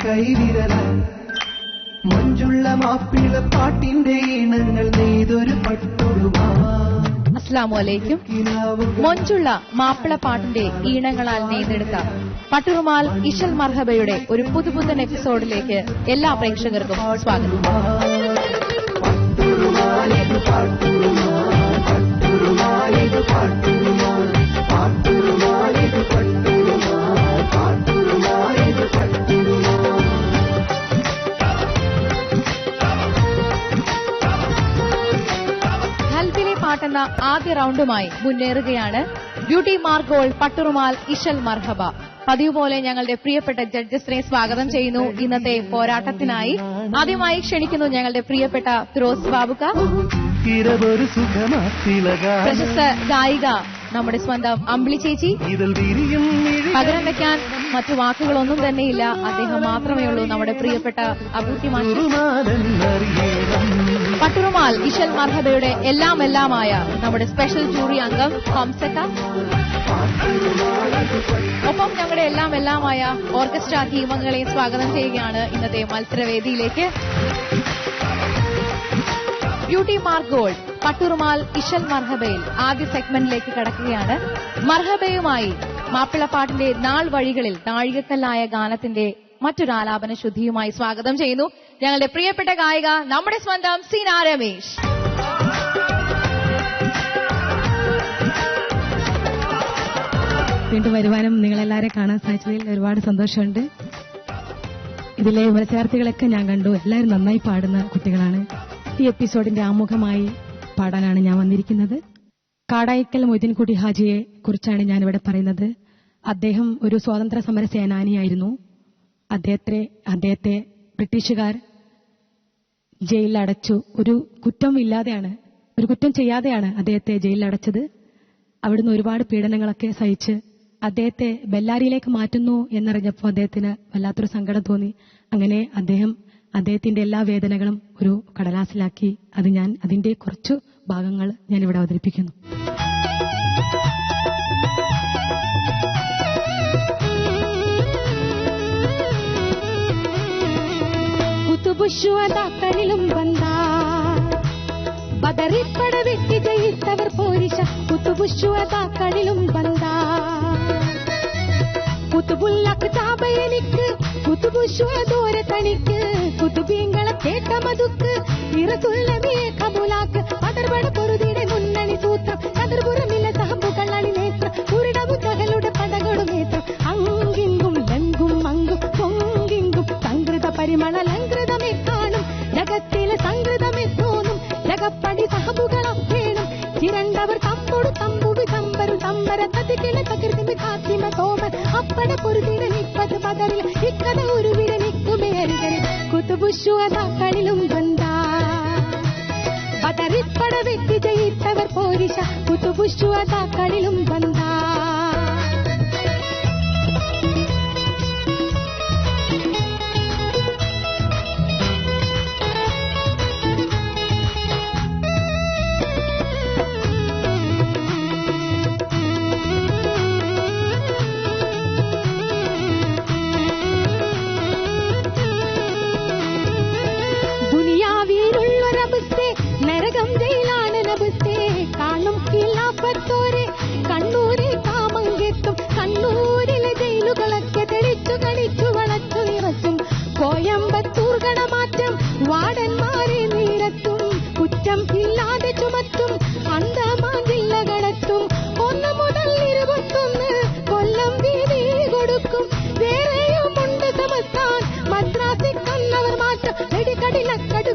കൈവിരല മഞ്ചുള്ള മാപ്പിള പാട്ടിന്റെ ഈണങ്ങൾ നെയ്തൊരു പട്ടുടുമാ. അസ്സലാമു അലൈക്കും. മൊഞ്ചുള്ള മാപ്പിള പാട്ടിന്റെ ഈണങ്ങളാൽ നെയ്തെടുത്ത പട്ടുറുമാൽ ഇശൽ മർഹബയുടെ ഒരു പുതുപുത്തൻ എപ്പിസോഡിലേക്ക് എല്ലാ പ്രേക്ഷകർക്കും സ്വാഗതം. ഹൽബിലെ പാട്ടെന്ന ആദ്യ റൌണ്ടുമായി മുന്നേറുകയാണ് ബ്യൂട്ടി മാർഗോൾ പട്ടുറുമാൽ ഇശൽ മർഹബ. പതിവ് പോലെ ഞങ്ങളുടെ പ്രിയപ്പെട്ട ജഡ്ജസിനെ സ്വാഗതം ചെയ്യുന്നു ഇന്നത്തെ പോരാട്ടത്തിനായി. ആദ്യമായി ക്ഷണിക്കുന്നു ഞങ്ങളുടെ പ്രിയപ്പെട്ട ഫിറോസ് ബാബുക്ക, പ്രശസ്ത ഗായിക നമ്മുടെ സ്വന്തം അമ്പിളി ചേച്ചി. പകരം വെക്കാൻ മറ്റു വാക്കുകളൊന്നും തന്നെയില്ല, അദ്ദേഹം മാത്രമേ ഉള്ളൂ നമ്മുടെ പ്രിയപ്പെട്ട അബൂട്ടി മാഷ്. പട്ടുറുമാൽ ഇശൽ മർഹബയുടെ എല്ലാമായ നമ്മുടെ സ്പെഷ്യൽ ജൂറി അംഗം ഹംസക്ക. ഒപ്പം ഞങ്ങളുടെ എല്ലാമായ ഓർക്കസ്ട്ര ടീമംഗങ്ങളെ സ്വാഗതം ചെയ്യുകയാണ് ഇന്നത്തെ മത്സരവേദിയിലേക്ക്. ബ്യൂട്ടി മാർഗോൾ പട്ടുറുമാൽ ഇശൽ മർഹബയിൽ ആദ്യ സെഗ്മെന്റിലേക്ക് കടക്കുകയാണ്. മർഹബയുമായി മാപ്പിളപ്പാട്ടിന്റെ നാൾ വഴികളിൽ നാഴികക്കല്ലായ ഗാനത്തിന്റെ മറ്റൊരാലാപന ശുദ്ധിയുമായി സ്വാഗതം ചെയ്യുന്നു ഞങ്ങളുടെ പ്രിയപ്പെട്ട ഗായിക നമ്മുടെ സ്വന്തം സീന രമേശ്. വീണ്ടും വരുവാനും നിങ്ങളെല്ലാവരെയും കാണാൻ സാധിച്ചതിൽ ഒരുപാട് സന്തോഷമുണ്ട്. ഇതിലെ മത്സരാർത്ഥികളൊക്കെ ഞാൻ കണ്ടു, എല്ലാവരും നന്നായി പാടുന്ന കുട്ടികളാണ്. ഈ എപ്പിസോഡിന്റെ ആമുഖമായി പാടാനാണ് ഞാൻ വന്നിരിക്കുന്നത്. കാടായിക്കൽ മൊയ്തീൻകുട്ടി ഹാജിയെ കുറിച്ചാണ് ഞാനിവിടെ പറയുന്നത്. അദ്ദേഹം ഒരു സ്വാതന്ത്ര്യ സമര സേനാനിയായിരുന്നു. അദ്ദേഹത്തെ ബ്രിട്ടീഷുകാർ ജയിലിലടച്ചു. ഒരു കുറ്റം ചെയ്യാതെയാണ് അദ്ദേഹത്തെ ജയിലിലടച്ചത്. അവിടുന്ന് ഒരുപാട് പീഡനങ്ങളൊക്കെ സഹിച്ച് അദ്ദേഹത്തെ ബെല്ലാരിയിലേക്ക് മാറ്റുന്നു എന്നറിഞ്ഞപ്പോൾ അദ്ദേഹത്തിന് വല്ലാത്തൊരു സങ്കടം തോന്നി. അങ്ങനെ അദ്ദേഹത്തിന്റെ എല്ലാ വേദനകളും ഒരു കടലാസിലാക്കി അതിന്റെ കുറച്ചു ഭാഗങ്ങൾ ഞാനിവിടെ അവതരിപ്പിക്കുന്നു. കുത്തുബുശ്വാതാക്കളിലും ബദറിപ്പട വെട്ടി ജയിത്തവർ പോരിശ കുത്തുബുശ്വാതാക്കളിലും കുത്തുബുല്ലക്ക് ചാബയനിക്ക് കുത്തുബുശ്വാദോര തനിക്ക് കുത്തുബീങ്ങളെ കേട്ട മതുക്ക് ഇറസുല്ലമിയെ കബുലാക്ക് പതർപട പൊറുതിയുടെ മുന്നണി സൂത്രം കതിർപുറമില്ല സഹബുകൾ അണിനേത്രം ഉരുടവു തകളുടെ പടകളും നേത്രം അങ്കിങ്കും ലങ്കും മങ്കും പൊങ്കിങ്കും സംകൃത പരിമള ലങ്കൃതമേ കാണും ജഗത്തിലെ സംകൃതമേ തോന്നും ജഗപ്പടി സഹബുകളപ്പേണം ചിരണ്ടവർ തമ്പോടു തമ്പുവി തമ്പരു തമ്പര തതിക്കില തകൃതി കാത്തിമ തോമൻ അപ്പട പൊറുതിയുടെ നിപ്പത് പതറിൽ ഇക്കഥ ഉരുവിട നിക്കുമേ അരികരെ കുത്തുബുശ്വാതാക്കളിലും ബദറിപ്പട വെട്ടി ജയിത്തവർ പോരിശ കുത്തുബുശ്വാതാക്കളിലും നരകം ജയിലാണ് നബുസ്തേ കാണും കിലാപ്പത്തോരെ കണ്ണൂരിൽ കാമങ്കെത്തും കണ്ണൂരിലെ ജയിലുകളൊക്കെ തെളിച്ചു കടിച്ചു വളച്ചു നിറച്ചും കോയമ്പത്തൂർ ഗണമാറ്റം വാർഡന്മാരെ നീരത്തും കുറ്റം ഇല്ലാതെ ചുമത്തും അന്തമാൻ ജില്ലകളെത്തും 1 മുതൽ 21 കൊല്ലം വീതി കൊടുക്കും വേറെയുമുണ്ട് സമസ്ഥാൻ മദ്രാസിൽ കണ്ണവർ മാറ്റം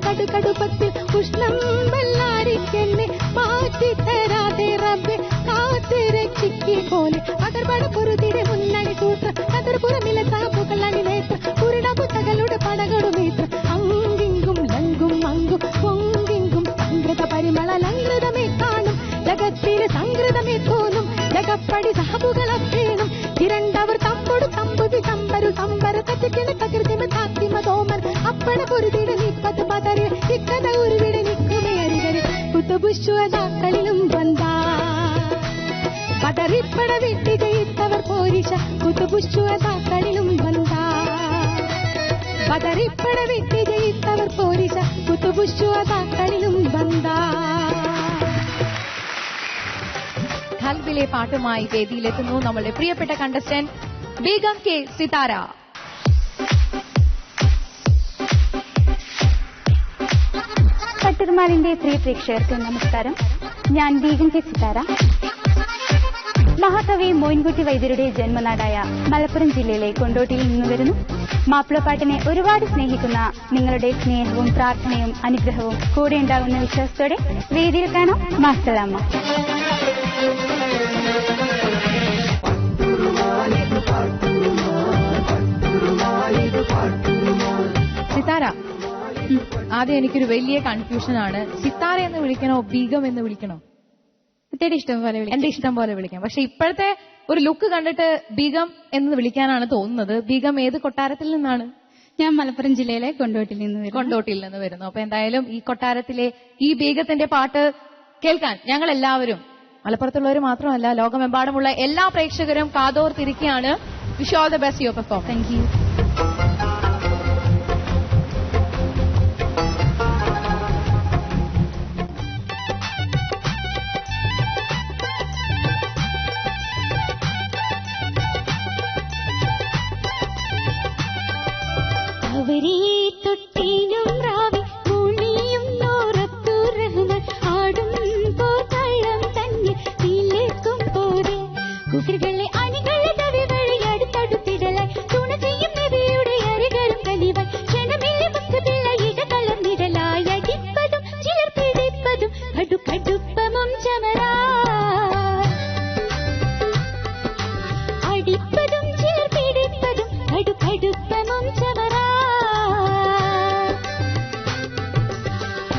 കടുകടുപ്പത്തിൽ ഉഷ്ണം വെള്ളാരിക്കെന്നെ മാറ്റിത്തരാതെ റബ്ബെ കാത്ത് രക്ഷിക്കി പോലെ പകർപട പൊറുതിയുടെ മുന്നണി സൂത്രം കതിർപുറമിലെ സാപ്പുകൾ അണിനേത്രം ഉരുടപു തകളുടെ പടകളുമേത്രം അങ്കിങ്കും ലങ്കും മങ്കും പൊങ്കിങ്കും സംകൃത പരിമള ലങ്കൃതമേ കാണും ജഗത്തിലെ സംകൃതമേ തോന്നും ജഗപ്പടി സഹബുകളപ്പേണം ചിരണ്ടവർ തമ്പോടു തമ്പുവി തമ്പരു തമ്പര തത്തിക്കില തകൃതിമ താത്തിമ തോമൻ അപ്പട പൊറുതിയുടെ നിപ്പത് പതറിൽ ഇക്കഥ ഉരുവിട നിക്കുമേ അരികരെ കുത്തുബുശ്വാതാക്കളിലും ബദറിപ്പട വെട്ടി ജയിത്തവർ പോരിശ കുത്തുബുശ്വാതാക്കളിലും പതറിപ്പട വിട്ട് ജയിത്തവർ പോരിച്ച കുത്തുപുഷ്വാതാക്കളിലും ബന്ധാ. ഖൽബിലെ പാട്ടുമായി വേദിയിലെത്തുന്നു നമ്മളുടെ പ്രിയപ്പെട്ട കണ്ടസ്റ്റന്റ് ബീഗം കെ സിതാര. പട്ടുറുമാലിന്റെ പ്രിയ പ്രേക്ഷകർക്ക് നമസ്കാരം. ഞാൻ ബീഗം കെ സിതാര. മഹാകവി മോയിൻകുട്ടി വൈദ്യരുടെ ജന്മനാടായ മലപ്പുറം ജില്ലയിലെ കൊണ്ടോട്ടിയിൽ നിന്ന് വരുന്നു. മാപ്പിളപ്പാട്ടിനെ ഒരുപാട് സ്നേഹിക്കുന്ന നിങ്ങളുടെ സ്നേഹവും പ്രാർത്ഥനയും അനുഗ്രഹവും കൂടെ ഉണ്ടാകുന്ന വിശ്വാസത്തോടെ വേദിയിൽ കാണാം. മാസലാമ. സിതാര, ആദ്യം എനിക്കൊരു വലിയ കൺഫ്യൂഷൻ ആണ്. സിതാര എന്ന് വിളിക്കണോ ബീഗം എന്ന് വിളിക്കണോ? കുട്ടിയുടെ ഇഷ്ടം പോലെ എന്റെ ഇഷ്ടം പോലെ വിളിക്കാം. പക്ഷെ ഇപ്പോഴത്തെ ഒരു ലുക്ക് കണ്ടിട്ട് ബീഗം എന്ന് വിളിക്കാനാണ് തോന്നുന്നത്. ബീഗം ഏത് കൊട്ടാരത്തിൽ നിന്നാണ്? ഞാൻ മലപ്പുറം ജില്ലയിലെ കൊണ്ടോട്ടിയിൽ നിന്ന് വരുന്നു. അപ്പൊ എന്തായാലും ഈ കൊട്ടാരത്തിലെ ഈ ബീഗത്തിന്റെ പാട്ട് കേൾക്കാൻ ഞങ്ങൾ എല്ലാവരും, മലപ്പുറത്തുള്ളവർ മാത്രമല്ല ലോകമെമ്പാടുമുള്ള എല്ലാ പ്രേക്ഷകരും കാതോർത്തിരിക്കുകയാണ്. Wish all the best your performance. Thank you. അവരെ തൊട്ടിനും രാവി മൂളിയും നോറപ്പുറഹ്മൻ ആടും പോർക്കളം തന്നെ തിലേക്കും പോരെ കുട്ടികളെ അണികളെ തവി വഴി അടുത്തടുത്തിടലായി തുണ ചെയ്യും നബിയുടെ അരികളും കനിവായി ക്ഷണമില്ല മുക്കുതില്ല ഇട കലർന്നിടലായി അടിപ്പതും ചിലർ പിടിപ്പതും കടുക്കടുപ്പമും ചമരാ അടിപ്പതും ചിലർ പിടിപ്പതും കടുക്കടുപ്പമും ചമരാ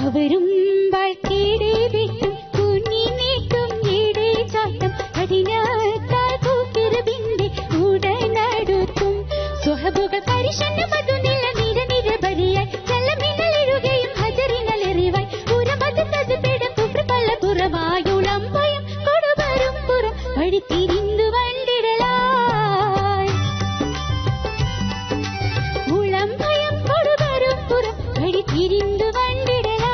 അവരും വാഴ്ക്കേടെ വിട്ടും കുഞ്ഞി നീട്ടും ഈടെ ചാട്ടം അതിനാത്താൽ കൂത്തിരബിന്റെ ഉടനടുത്തും സുഹബുകൾ പരിശന്ന മധുനില നിര നിരബരിയായി ചലമിനലെഴുകയും ഹജറിനലെറിവായി ഉരമത് തതുപിടം കുപ്ര പല പുറവായുളം ഭയം കൊടുവരും പുറം വഴിത്തിരിന്തു വണ്ടിടലായി ഉളം ഭയം കൊടുവരും പുറം വഴിത്തിരിന്തു വണ്ടിടലായി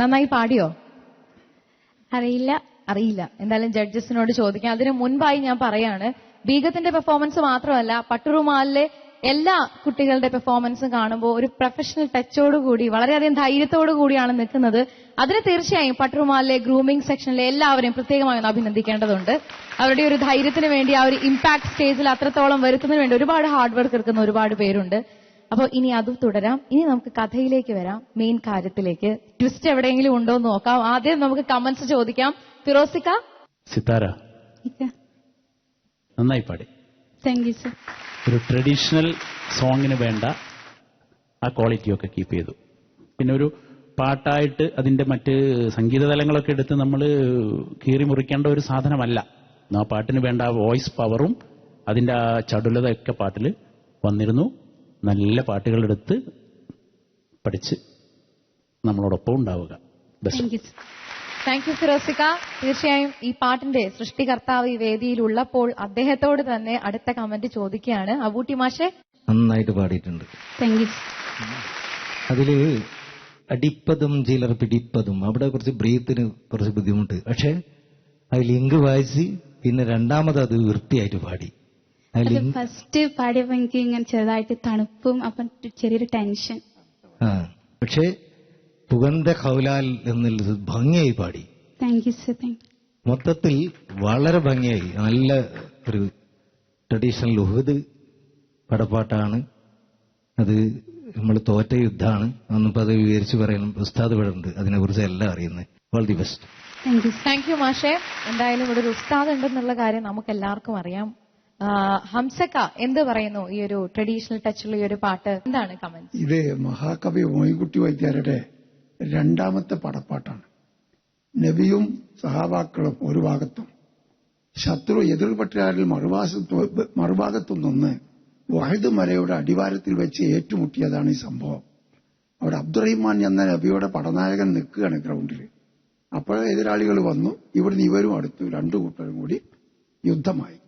നന്നായി പാടിയോ? അറിയില്ല. എന്തായാലും ജഡ്ജസിനോട് ചോദിക്കാം. അതിനു മുൻപായി ഞാൻ പറയാണ്, ബീഗത്തിന്റെ പെർഫോമൻസ് മാത്രമല്ല, പട്ടുറുമാലിലെ എല്ലാ കുട്ടികളുടെ പെർഫോമൻസും കാണുമ്പോൾ ഒരു പ്രൊഫഷണൽ ടച്ചോടുകൂടി വളരെയധികം ധൈര്യത്തോടു കൂടിയാണ് നിൽക്കുന്നത്. അതിന് തീർച്ചയായും പട്ടുറുമാലിലെ ഗ്രൂമിംഗ് സെക്ഷനിലെ എല്ലാവരെയും പ്രത്യേകമായി ഒന്ന് അഭിനന്ദിക്കേണ്ടതുണ്ട്. അവരുടെ ഒരു ധൈര്യത്തിന് വേണ്ടി, ആ ഒരു ഇമ്പാക്ട് സ്റ്റേജിൽ അത്രത്തോളം വരുത്തുന്നതിന് വേണ്ടി ഒരുപാട് ഹാർഡ് വർക്ക് എടുക്കുന്ന ഒരുപാട് പേരുണ്ട്. അപ്പോൾ ഇനി അത് തുടരാം. ഇനി നമുക്ക് കഥയിലേക്ക് വരാം, മെയിൻ കാര്യത്തിലേക്ക്. ട്വിസ്റ്റ് എവിടെയെങ്കിലും ഉണ്ടോ എന്ന് നോക്കാം. ആദ്യം നമുക്ക് കമന്റ്സ് ചോദിക്കാം. ഫിറോസിക്ക. സിത്താര നന്നായി പാടി. Thank you sir. ഒരു ട്രഡീഷണൽ സോങ്ങിന് വേണ്ട ആ ക്വാളിറ്റിയൊക്കെ കീപ്പ് ചെയ്തു. പിന്നെ ഒരു പാട്ടായിട്ട് അതിന്റെ മറ്റ് സംഗീത തലങ്ങളൊക്കെ എടുത്ത് നമ്മൾ കീറി മുറിക്കേണ്ട ഒരു സാധനമല്ല. ആ പാട്ടിന് വേണ്ട ആ വോയിസ് പവറും അതിന്റെ ആ ചടുലതയൊക്കെ പാട്ടിൽ വന്നിരുന്നു. നല്ല പാട്ടുകളെടുത്ത് പഠിച്ച് നമ്മളോടൊപ്പം ഉണ്ടാവുക. താങ്ക് യു ഫിറോസിക്ക. തീർച്ചയായും ഈ പാട്ടിന്റെ സൃഷ്ടികർത്താവ് ഈ വേദിയിലുള്ളപ്പോൾ അദ്ദേഹത്തോട് തന്നെ അടുത്ത കമന്റ് ചോദിക്കുകയാണ്. അബൂട്ടി മാഷെ. നന്നായിട്ട് പാടിയിട്ടുണ്ട്. Thank you. അതില് അടിപ്പതും ചിലർ പിടിപ്പതും അവിടെ കുറച്ച് ബ്രീത്തിന് കുറച്ച് ബുദ്ധിമുട്ട്. പക്ഷെ അത് ലിങ്ക് വായിച്ച് പിന്നെ രണ്ടാമത് അത് വൃത്തിയായിട്ട് പാടി. ഫസ്റ്റ് പാടിയപ്പോ എനിക്ക് ഇങ്ങനെ ചെറുതായിട്ട് തണുപ്പും അപ്പം ചെറിയൊരു ടെൻഷൻ. പക്ഷെ പുകന്ത ഖൗലാൽ എന്നുള്ളത് ഭംഗിയായി പാടി. Thank you sir. Thank you. മൊത്തത്തിൽ വളരെ ഭംഗിയായി. നല്ല ഒരു ട്രഡീഷണൽ ഉഹദ് പടപ്പാട്ടാണ് അത്. നമ്മൾ തോറ്റ യുദ്ധമാണ്. ഒന്നിപ്പോ അത് വിവരിച്ച് പറയണം. ഉസ്താദ് ഇവിടെ ഉണ്ട്, അതിനെക്കുറിച്ച് എല്ലാം അറിയുന്നത്. All the best. Thank U മാഷെ. എന്തായാലും ഇവിടെ ഒരു ഉസ്താദ് ഉണ്ടെന്നുള്ള കാര്യം നമുക്ക് എല്ലാവർക്കും അറിയാം. ഹംസക്ക എന്ത് പറയുന്നു ഈ ഒരു ട്രഡീഷണൽ ടച്ചുള്ള ഈ ഒരു പാട്ട്? എന്താണ് കമന്റ്? ഇത് മഹാകവി മോയിൻകുട്ടി വൈദ്യരുടെ രണ്ടാമത്തെ പടപ്പാട്ടാണ്. നബിയും സഹാബാക്കളും ഒരു ഭാഗത്തും ശത്രു എതിർപെട്ടാരിൽ മറുഭാഗത്തും നിന്ന് വഹദ് മലയുടെ അടിവാരത്തിൽ വെച്ച് ഏറ്റുമുട്ടിയതാണ് ഈ സംഭവം. അവിടെ അബ്ദുറഹിമാൻ എന്ന നബിയുടെ പടനായകൻ നിൽക്കുകയാണ് ഗ്രൗണ്ടിൽ. അപ്പോൾ എതിരാളികൾ വന്നു. ഇവിടുന്ന് ഇവരും അടുത്തു. രണ്ടു കൂട്ടരും കൂടി യുദ്ധമായി.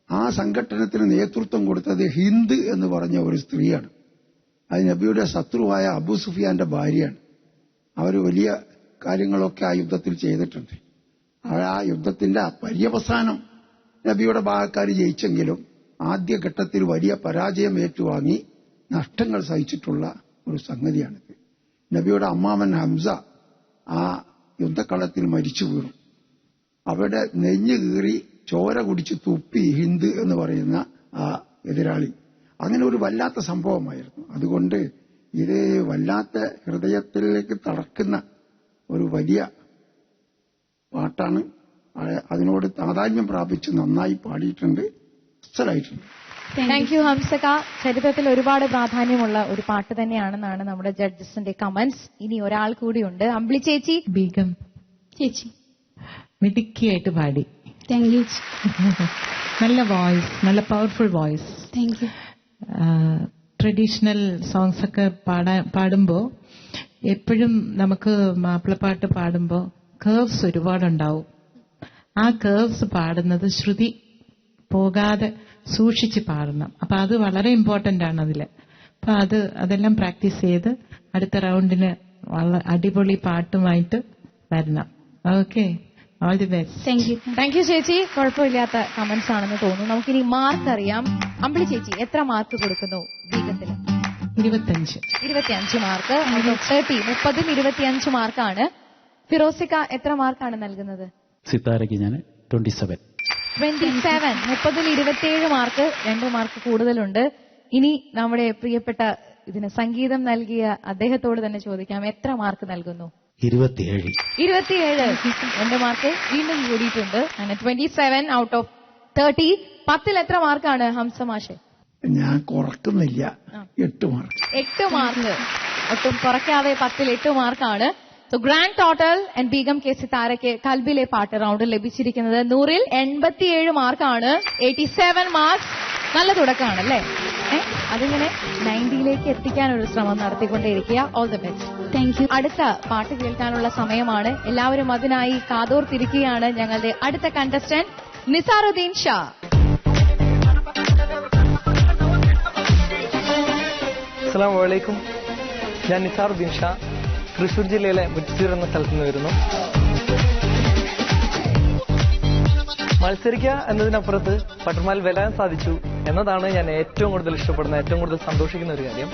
ആ സംഘടനത്തിന് നേതൃത്വം കൊടുത്തത് ഹിന്ദ് എന്ന് പറഞ്ഞ ഒരു സ്ത്രീയാണ്. അത് നബിയുടെ ശത്രുവായ അബൂ സുഫിയാന്റെ ഭാര്യയാണ്. അവർ വലിയ കാര്യങ്ങളൊക്കെ ആ യുദ്ധത്തിൽ ചെയ്തിട്ടുണ്ട്. ആ യുദ്ധത്തിന്റെ പര്യവസാനം നബിയുടെ ഭാഗക്കാർ ജയിച്ചെങ്കിലും ആദ്യഘട്ടത്തിൽ വലിയ പരാജയം ഏറ്റുവാങ്ങി നഷ്ടങ്ങൾ സഹിച്ചിട്ടുള്ള ഒരു സംഗതിയാണിത്. നബിയുടെ അമ്മാമൻ ഹംസ ആ യുദ്ധക്കളത്തിൽ മരിച്ചു വീണു. അവിടെ നെഞ്ഞു കീറി ചോര കുടിച്ച് തുപ്പി ഹിന്ദ് എന്ന് പറയുന്ന ആ എതിരാളി. അങ്ങനെ ഒരു വല്ലാത്ത സംഭവമായിരുന്നു. അതുകൊണ്ട് ഇത് വല്ലാത്ത ഹൃദയത്തിലേക്ക് തളർക്കുന്ന ഒരു വലിയ പാട്ടാണ്. അതിനോട് താതാത്മ്യം പ്രാപിച്ച് നന്നായി പാടിയിട്ടുണ്ട്, അസലായിട്ടുണ്ട്. Thank you ഹംസക. ചരിത്രത്തിൽ ഒരുപാട് പ്രാധാന്യമുള്ള ഒരു പാട്ട് തന്നെയാണെന്നാണ് നമ്മുടെ ജഡ്ജസിന്റെ കമന്റ്സ്. ഇനി ഒരാൾ കൂടിയുണ്ട്, അമ്പിളി ചേച്ചി. ബീഗം ചേച്ചി മിടുക്കിയായിട്ട് പാടി. Thank you. നല്ല വോയിസ്, നല്ല powerful voice. Thank you. Traditional songs ഒക്കെ പാടുമ്പോ എപ്പോഴും നമുക്ക് മാപ്പിളപ്പാട്ട് പാടുമ്പോ കേർവ്സ് ഒരുപാടുണ്ടാവും. ആ കേർവ്സ് പാടുന്നത് ശ്രുതി പോകാതെ സൂക്ഷിച്ച് പാടണം. അപ്പൊ അത് വളരെ ഇമ്പോർട്ടന്റ് ആണ് അതില്. അപ്പൊ അതെല്ലാം പ്രാക്ടീസ് ചെയ്ത് അടുത്ത റൗണ്ടിന് അടിപൊളി പാട്ടുമായിട്ട് വരണം. Okay, all the best. Thank U ചേച്ചി. കുഴപ്പമില്ലാത്ത കമന്റ്സ് ആണെന്ന് തോന്നുന്നു. നമുക്കിനി മാർക്ക് അറിയാം. അമ്പിളി ചേച്ചി എത്ര മാർക്ക് കൊടുക്കുന്നു ബീഗത്തിന്? 25 മാർക്ക്. 30 25 മാർക്കാണ്. ഫിറോസിക്ക എത്ര മാർക്കാണ് നൽകുന്നത്? സിത്താരയ്ക്ക് ഞാൻ 27. 30ൽ 27 മാർക്ക്, 2 മാർക്ക് കൂടുതലുണ്ട്. ഇനി നമ്മുടെ പ്രിയപ്പെട്ട ഇതിന് സംഗീതം നൽകിയ അദ്ദേഹത്തോട് തന്നെ ചോദിക്കാം, എത്ര മാർക്ക് നൽകുന്നു? 27. 2 മാർക്ക് വീണ്ടും കൂടിയിട്ടുണ്ട്. അങ്ങനെ 27 ഔട്ട് ഓഫ് 30. 10ൽ എത്ര മാർക്കാണ് ഹംസ മാഷെ? ഞാൻ കുറക്കുന്നില്ല, 8 മാർക്ക്. 8 മാർക്ക് ഒട്ടും കുറയ്ക്കാതെ 10ൽ 8 മാർക്കാണ്. So grand total and Begum K സിത്താരയ്ക്ക് കൽബിലെ പാട്ട് റൗണ്ടിൽ ലഭിച്ചിരിക്കുന്നത് 100ൽ 87 മാർക്കാണ്. 87 മാർക്സ്. നല്ല തുടക്കമാണ് അല്ലേ? അതിങ്ങനെ 90ലേക്ക് എത്തിക്കാൻ ഒരു ശ്രമം നടത്തിക്കൊണ്ടേയിരിക്കുക. All the best. Thank you. അടുത്ത പാട്ട് കേൾക്കാനുള്ള സമയമാണ്. എല്ലാവരും അതിനായി കാതോർത്തിരിക്കുകയാണ്. ഞങ്ങളുടെ അടുത്ത കണ്ടസ്റ്റന്റ് നിസാറുദ്ദീൻ ഷാ. അസ്സലാമു അലൈക്കും. ഞാൻ നിസാറുദ്ദീൻ ഷാ, തൃശ്ശൂർ ജില്ലയിലെ മുറ്റൂർ എന്ന സ്ഥലത്ത് നിന്ന് വരുന്നു. മത്സരിക്കുക എന്നതിനപ്പുറത്ത് പട്ടുമാൽ വരാൻ സാധിച്ചു എന്നതാണ് ഞാൻ ഏറ്റവും കൂടുതൽ ഇഷ്ടപ്പെടുന്ന, ഏറ്റവും കൂടുതൽ സന്തോഷിക്കുന്ന ഒരു കാര്യം.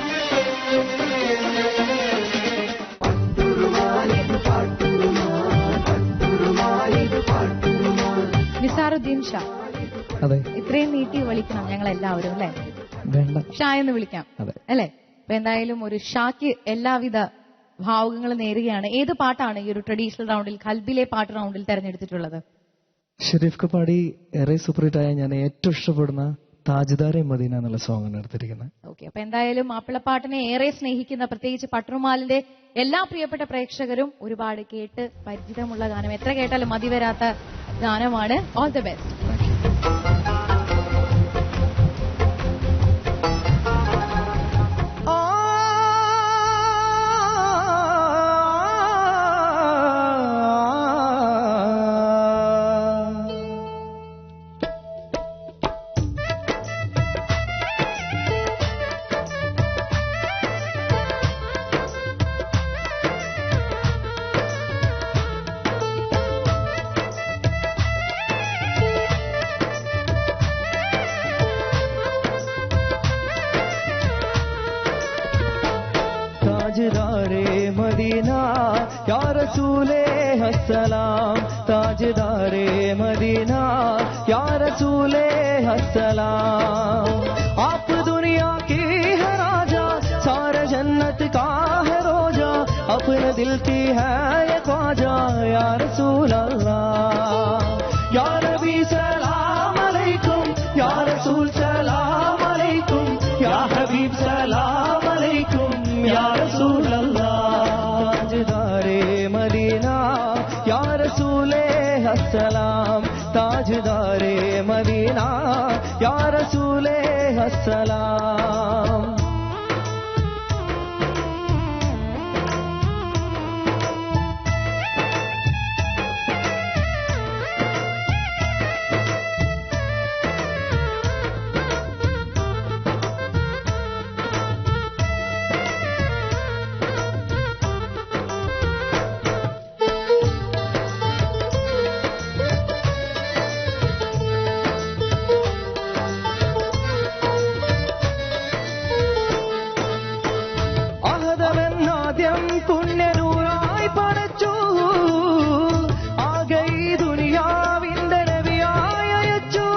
നിസാറുദ്ദീൻ ഷാ, അതെ, ഇത്രയും നീട്ടി വിളിക്കണം ഞങ്ങൾ എല്ലാവരും അല്ലെ? വേണ്ട, ഷാ എന്ന് വിളിക്കാം അല്ലെ? അപ്പൊ എന്തായാലും ഒരു ഷാക്ക് എല്ലാവിധ ഭാവുകങ്ങൾ നേരുകയാണ്. ഏത് പാട്ടാണ് ഈ ഒരു ട്രഡീഷണൽ റൗണ്ടിൽ, ഖൽബിലെ പാട്ട് റൗണ്ടിൽ തെരഞ്ഞെടുത്തിട്ടുള്ളത്? ഷെരീഫ് കപ്പാടി ഏറെ സൂപ്പർഹിറ്റായ ഞാൻ ഏറ്റവും ഇഷ്ടപ്പെടുന്ന താജ്ദാരെ മദീന എന്നുള്ള സോങ് ആണ് എടുത്തിരിക്കുന്നത്. ഓക്കെ, അപ്പൊ എന്തായാലും മാപ്പിളപ്പാട്ടിനെ ഏറെ സ്നേഹിക്കുന്ന, പ്രത്യേകിച്ച് പട്ടുറുമാലിന്റെ എല്ലാ പ്രിയപ്പെട്ട പ്രേക്ഷകരും ഒരുപാട് കേട്ട് പരിചിതമുള്ള ഗാനം, എത്ര കേട്ടാലും മതി വരാത്ത ഗാനമാണ്. All the best. ताजदारे मदीना या रसूले अस्सलाम, ताजदारे मदीना या रसूले अस्सलाम। आप दुनिया की है राजा, सारे जन्नत का है रोजा, अपने दिल की है ये ख्वाजा या रसूल अल्लाह। या नबी सलाम अलैकुम, या रसूल सलाम अलैकुम, या हबीब सलाम अलैकुम, या रसूल अल्लाह। ताजदारे मदीना या रसूले अस्सलाम, ताजदारे मदीना या रसूले अस्सलाम। ആദ്യം പുണ്യനൂറായി പടച്ചു, ആകെ ഈ ദുനിയാവിന്റെ നബിയായി അയച്ചു.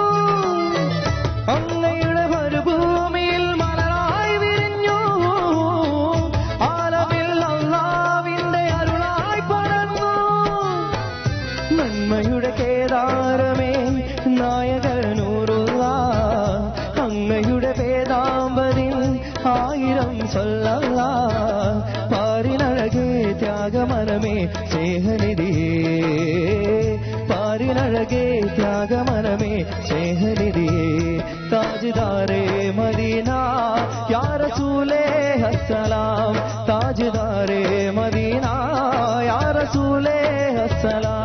അങ്ങയുടെ മരുഭൂമിയിൽ മലരായി വിരിഞ്ഞു, ആലമിൽ അല്ലാഹുവിന്റെ അരുളായി പടർന്നു. നന്മയുടെ കേദാരമേ നായകനൂറുല്ലാഹ്, അങ്ങയുടെ വേദാമ്പതിൽ ആയിരം സല്ലല്ലാഹ്. പാരിനഴകേ ത്യാഗമനമേ സ്നേഹനിധിയേ, പാരിനഴകേ ത്യാഗമനമേ സ്നേഹനിധിയേ. താജ്ദാരെ മദീന യാ റസൂലേ അസ്സലാം, താജ്ദാരെ മദീന യാ റസൂലേ അസ്സലാം.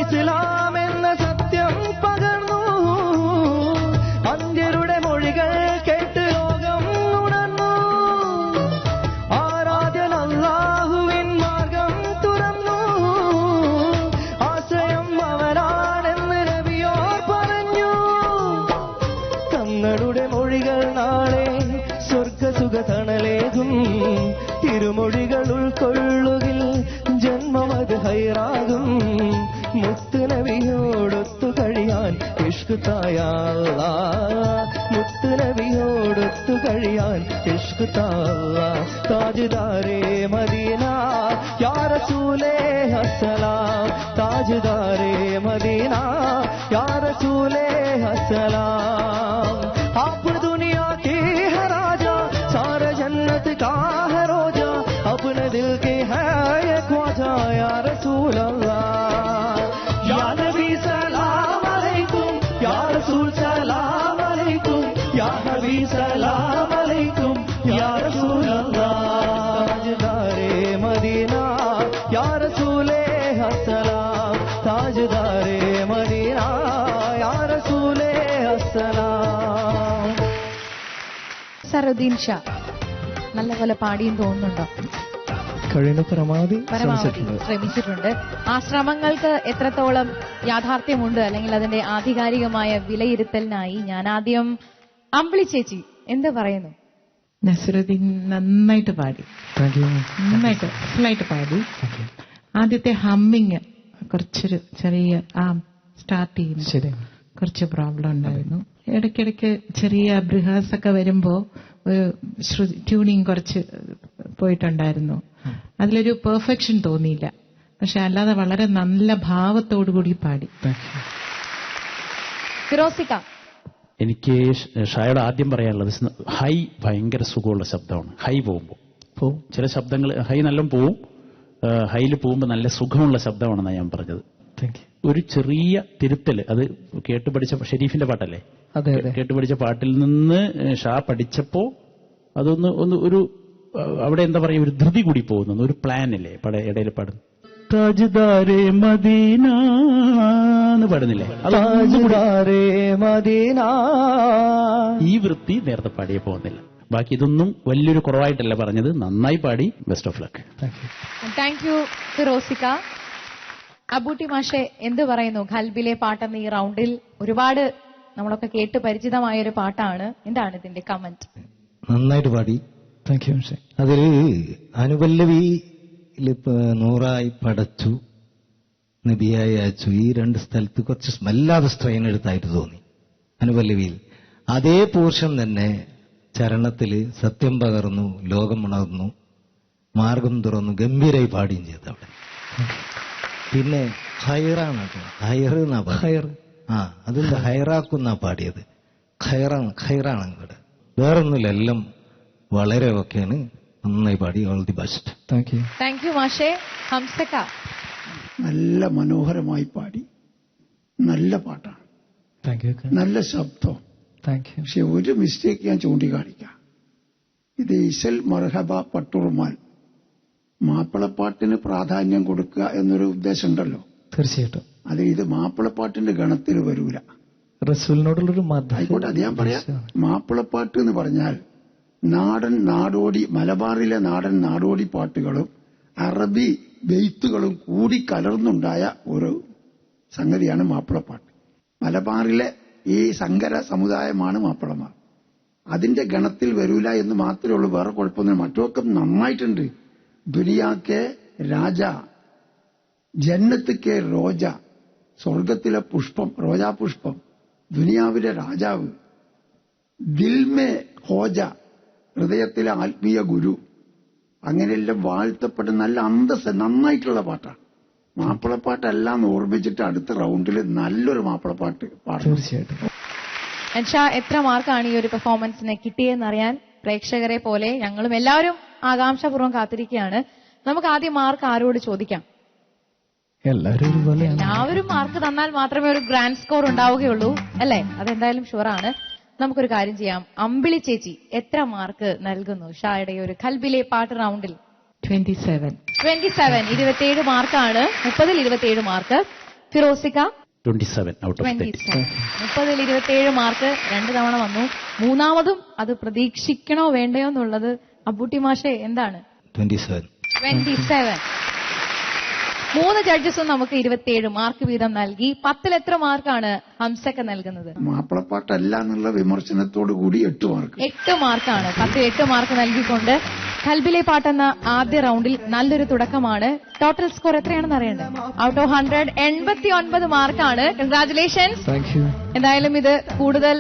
ഇസ്ലാം എന്ന സത്യം പകർന്നു, അന്ത്യരുടെ മൊഴികൾ കേട്ട് ലോകം ഉണർന്നു. ആരാധ്യൻ അല്ലാഹുവിൻ മാർഗം തുറന്നു, ആശയം അവനാണെന്ന് നബിയോർ പറഞ്ഞു. തങ്ങളുടെ മൊഴികൾ നാളെ സ്വർഗസുഖ തണലേകും, തിരുമൊഴികൾ ഉൾക്കൊള്ളുകിൽ ജന്മമത് ഹൈറാകും. മുത്ത് നബിയോടൊത്തു കഴിയാൻ ഇഷ്ക് തായ അല്ലാഹ്, മുത്ത് നബിയോടൊത്തു കഴിയാൻ ഇഷ്ക് തായ അല്ലാഹ്. താജ്ദാരെ മദീന യാ റസൂലേ അസ്സലാം, താജ്ദാരെ മദീന യാ റസൂലേ अस्सलाम। आप दुनिया के है राजा, सारे जन्नत का है दिल के है ये ख्वाजा या रसूल अल्लाह। या नबी सलाम अलैकुम, या रसूल सलाम अलैकुम, या नबी सलाम अलैकुम, या रसूल अल्लाह। ताजदारे मदीना या रसूले अस्सलाम, ताजदारे मदीना या रसूले अस्सलाम। സറുദ്ദീൻ ഷാ നല്ലപോലെ പാടിയും തോന്നുന്നുണ്ടോ? കഴിയുന്ന പരമാവധി പരമാവധി ശ്രമിച്ചിട്ടുണ്ട്. ആ ശ്രമങ്ങൾക്ക് എത്രത്തോളം യാഥാർത്ഥ്യമുണ്ട് അല്ലെങ്കിൽ അതിന്റെ ആധികാരികമായ വിലയിരുത്തലിനായി ഞാൻ ആദ്യം അമ്പിളി ചേച്ചി എന്ത് പറയുന്നു? നസറുദ്ദീൻ നന്നായിട്ട് പാടി, നന്നായിട്ട് ഫുള്ളായിട്ട് പാടി. ആദ്യത്തെ ഹമ്മിങ് കുറച്ചൊരു ചെറിയ സ്റ്റാർട്ട് ചെയ്യുന്നു കുറച്ച് പ്രോബ്ലം ഉണ്ടായിരുന്നു. ഇടയ്ക്കിടയ്ക്ക് ചെറിയ ബ്രിഹാസൊക്കെ വരുമ്പോ ഒരു ട്യൂണിങ് കുറച്ച് പോയിട്ടുണ്ടായിരുന്നു. അതിലൊരു പെർഫെക്ഷൻ തോന്നിയില്ല. പക്ഷെ അല്ലാതെ വളരെ നല്ല ഭാവത്തോടു കൂടി പാടി. ഫിറോസിക്ക, എനിക്ക് ഷായോട് ആദ്യം പറയാനുള്ളത് ഹൈ ഭയങ്കര സുഖമുള്ള ശബ്ദമാണ്. ഹൈ പോകുമ്പോൾ ചില ശബ്ദങ്ങൾ ഹൈ നല്ല പോവും, ഹൈയിൽ പോകുമ്പോൾ നല്ല സുഖമുള്ള ശബ്ദമാണെന്നാണ് ഞാൻ പറഞ്ഞത്. ഒരു ചെറിയ തിരുത്തൽ, അത് കേട്ടുപഠിച്ച ഷെരീഫിന്റെ പാട്ടല്ലേ, കേട്ടുപഠിച്ച പാട്ടിൽ നിന്ന് ഷാ പഠിച്ചപ്പോ അതൊന്ന് ഒരു അവിടെ എന്താ പറയുക, ഒരു ധൃതി കൂടി പോകുന്നു, ഒരു പ്ലാൻ അല്ലേ ഇടയിൽ പാടുന്നു. താജ്ദാരെ മദീന എന്ന് പാടുന്നില്ലേ, താജ്ദാരെ മദീന. ഈ വൃത്തി നേരത്തെ പാടിയേ പോകുന്നില്ല. ബാക്കി ഇതൊന്നും വലിയൊരു കുറവായിട്ടല്ല പറഞ്ഞത്, നന്നായി പാടി. Best of luck. Thank you ഫിറോസിക്ക. അബൂട്ടി മാഷെ എന്ത് പറയുന്നു? ഖൽബിലെ പാട്ടെന്ന ഈ റൗണ്ടിൽ ഒരുപാട് നമ്മളൊക്കെ കേട്ട് പരിചിതമായ ഒരു പാട്ടാണ്. എന്താണ് ഇതിന്റെ കമന്റ്? നന്നായിട്ട് പാടി. Thank you. അതിൽ അനുപല്ലവിയിൽ നൂറായി പടച്ചു, നബിയായി അയച്ചു, ഈ രണ്ട് സ്ഥലത്ത് കുറച്ച് വല്ലാതെ സ്ട്രെയിൻ എടുത്തായിട്ട് തോന്നി അനുപല്ലവിയിൽ. അതേ പോർഷൻ തന്നെ ചരണത്തില് സത്യം പകർന്നു, ലോകം ഉണർന്നു, മാർഗം തുറന്നു, ഗംഭീരായി പാടുകയും ചെയ്തു അവിടെ. പിന്നെ ഹൈറാണ് കേട്ടോ, ഹൈർ എന്നാ ഹൈർ, അതിന്റെ ഹൈറാക്കുന്നാ പാടിയത്. ഖൈറാണ് ഇവിടെ, വേറൊന്നുമില്ല, എല്ലാം വളരെ ഓക്കെയാണ്. നന്നായി പാടി. All the best. Thank U. Thank you മാഷെ. ഹംസക്ക, നല്ല മനോഹരമായി പാടി, നല്ല പാട്ടാണ്, താങ്ക് യു. നല്ല ശബ്ദം. Thank you. പക്ഷെ ഒരു മിസ്റ്റേക്ക് ഞാൻ ചൂണ്ടിക്കാണിക്കാം. ഇത് ഇശൽ മർഹബ പട്ടുറുമാൽ, മാപ്പിളപ്പാട്ടിന് പ്രാധാന്യം കൊടുക്കുക എന്നൊരു ഉദ്ദേശം ഉണ്ടല്ലോ. തീർച്ചയായിട്ടും. അത് ഇത് മാപ്പിളപ്പാട്ടിന്റെ ഗണത്തിൽ വരൂല. റസൂലിനോടുള്ളൊരു ആയിക്കോട്ടെ, അത് ഞാൻ പറയാം. മാപ്പിളപ്പാട്ട് എന്ന് പറഞ്ഞാൽ നാടൻ നാടോടി, മലബാറിലെ നാടൻ നാടോടി പാട്ടുകളും അറബി ബെയ്ത്തുകളും കൂടി കലർന്നുണ്ടായ ഒരു സംഗതിയാണ് മാപ്പിളപ്പാട്ട്. മലബാറിലെ ഈ സങ്കര സമുദായമാണ് മാപ്പിളമാർ. അതിന്റെ ഗണത്തിൽ വരൂല എന്ന് മാത്രമേ ഉള്ളൂ, വേറെ കുഴപ്പമൊന്നും. മറ്റൊക്കെ നന്നായിട്ടുണ്ട്. ദുനിയാക്കെ രാജ, ജന്നത്ത് കെ റോജ, സ്വർഗത്തിലെ പുഷ്പം, റോജാപുഷ്പം, ദുനിയാവിലെ രാജാവ്, ദിൽമേ ഹോജ, ഹൃദയത്തിലെ ആത്മീയ ഗുരു, അങ്ങനെയെല്ലാം വാഴ്ത്തപ്പെട്ട നല്ല അന്തസ് നന്നായിട്ടുള്ള പാട്ടാണ്. മാപ്പിളപ്പാട്ടെല്ലാം ഓർമ്മിച്ചിട്ട് അടുത്ത റൗണ്ടിൽ നല്ലൊരു മാപ്പിളപ്പാട്ട് പാടും. തീർച്ചയായിട്ടും. എൻഷാ, എത്ര മാർക്കാണ് ഈ ഒരു പെർഫോമൻസിന് കിട്ടിയെന്നറിയാൻ പ്രേക്ഷകരെ പോലെ ഞങ്ങളും എല്ലാവരും ആകാംക്ഷാപൂർവ്വം കാത്തിരിക്കുകയാണ്. നമുക്ക് ആദ്യം മാർക്ക് ആരോട് ചോദിക്കാം? എല്ലാവരും മാർക്ക് തന്നാൽ മാത്രമേ ഒരു ഗ്രാൻഡ് സ്കോർ ഉണ്ടാവുകയുള്ളൂ അല്ലേ? അതെന്തായാലും ഷുവറാണ്. നമുക്കൊരു കാര്യം ചെയ്യാം. അമ്പിളി ചേച്ചി എത്ര മാർക്ക് നൽകുന്നു ഷായുടെ ഒരു ഖൽബിലെ പാട്ട് റൗണ്ടിൽ? 27. 27 മാർക്കാണ്. 30-ൽ 27 മാർക്ക്. ഫിറോസിക്ക 27 out of 30. 30-ൽ 27 മാർക്ക് 2 തവണ വന്നു. മൂന്നാമതും അത് പ്രതീക്ഷിക്കണോ വേണ്ടയോ എന്നുള്ളത് അബൂട്ടി മാഷെ എന്താണ്? 27. 3 ജഡ്ജസും നമുക്ക് 27 മാർക്ക് വീതം നൽകി. 10-ൽ എത്ര മാർക്കാണ് ഹംസക്ക നൽകുന്നത്? മാപ്പിളപ്പാട്ടല്ല എന്നുള്ള വിമർശനത്തോടു കൂടി 8 മാർക്ക്. 8 മാർക്കാണ്. 10-ൽ 8 മാർക്ക് നൽകിക്കൊണ്ട് ഖൽബിലെ പാട്ടെന്ന ആദ്യ റൗണ്ടിൽ നല്ലൊരു തുടക്കമാണ്. ടോട്ടൽ സ്കോർ എത്രയാണെന്ന് അറിയേണ്ടത്? ഔട്ട് ഓഫ് 100 89 മാർക്കാണ്. കൺഗ്രാറ്റുലേഷൻസ്. എന്തായാലും ഇത് കൂടുതൽ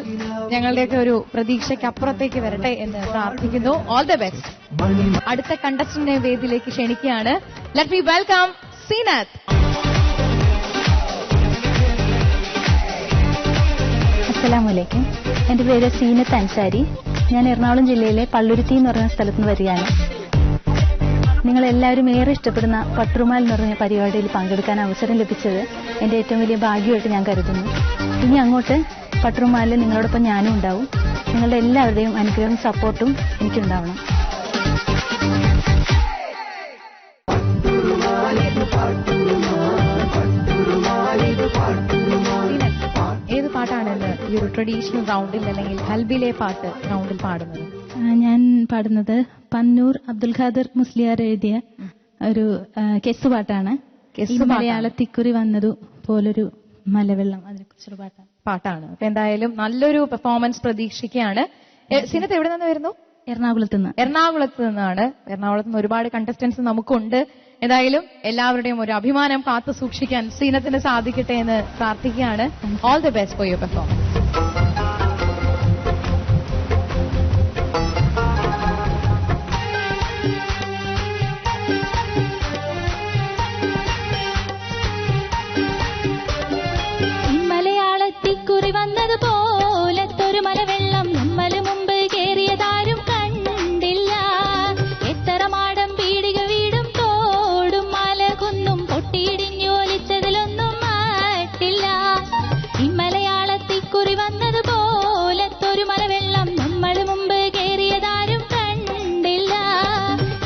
ഞങ്ങളുടെയൊക്കെ ഒരു പ്രതീക്ഷയ്ക്ക് അപ്പുറത്തേക്ക് വരട്ടെ എന്ന് പ്രാർത്ഥിക്കുന്നു. All the best. അടുത്ത കണ്ടസ്റ്റന്റിനെ വേദിയിലേക്ക് ക്ഷണിക്കുകയാണ്. Let me welcome Zeenath. അസ്സലാമലൈക്കും. എന്റെ പേര് സീനത്ത് അൻസാരി. ഞാൻ എറണാകുളം ജില്ലയിലെ പള്ളുരുത്തി എന്ന് പറയുന്ന സ്ഥലത്ത് നിന്ന് വരികയാണ്. നിങ്ങളെല്ലാവരും ഏറെ ഇഷ്ടപ്പെടുന്ന പട്ടുറുമാൽ എന്ന് പറഞ്ഞ പരിപാടിയിൽ പങ്കെടുക്കാൻ അവസരം ലഭിച്ചത് എൻ്റെ ഏറ്റവും വലിയ ഭാഗ്യമായിട്ട് ഞാൻ കരുതുന്നു. ഇനി അങ്ങോട്ട് പട്ടുറുമാലിൽ നിങ്ങളോടൊപ്പം ഞാനും ഉണ്ടാവും. നിങ്ങളുടെ എല്ലാവരുടെയും അനുഗ്രഹവും സപ്പോർട്ടും എനിക്കുണ്ടാവണം. ഏത് പാട്ടാണ് ഈ ഒരു ട്രഡീഷണൽ റൗണ്ടിൽ അല്ലെങ്കിൽ ഹൽബിലെ പാട്ട് റൗണ്ടിൽ പാടുന്നത്? ഞാൻ പാടുന്നത് പന്നൂർ അബ്ദുൽ ഖാദർ മുസ്ലിയാർ എഴുതിയ ഒരു കെസ് പാട്ടാണ്. മലയാളത്തിക്കുറി വന്നതു പോലൊരു മലവെള്ളം, അതിനെക്കുറിച്ചൊരു പാട്ടാണ്. അപ്പൊ എന്തായാലും നല്ലൊരു പെർഫോമൻസ് പ്രതീക്ഷിക്കുകയാണ്. സിനത്ത് എവിടെ നിന്ന് വരുന്നു? എറണാകുളത്ത് നിന്നാണ്. എറണാകുളത്ത് നിന്ന് ഒരുപാട് കണ്ടസ്റ്റൻസ് നമുക്കുണ്ട്. എന്തായാലും എല്ലാവരുടെയും ഒരു അഭിമാനം കാത്തു സൂക്ഷിക്കാൻ സീനത്തിന് സാധിക്കട്ടെ എന്ന് പ്രാർത്ഥിക്കുകയാണ്. All the best for your performance. മലയാളത്തിക്കുറി വന്നതുപോലത്തൊരു മലവെള്ളം നമ്മൾ മുമ്പ് കേറിയതാരും കണ്ടില്ല. എത്ര മാടം പീടിക വീടും തോടും മലകുന്നും പൊട്ടിയിടിഞ്ഞോലിച്ചതിലൊന്നും മാറ്റില്ല. ഈ മലയാളത്തിക്കുറി വന്നതുപോലത്തൊരു മലവെള്ളം നമ്മൾ മുമ്പ് കേറിയതാരും കണ്ടില്ല.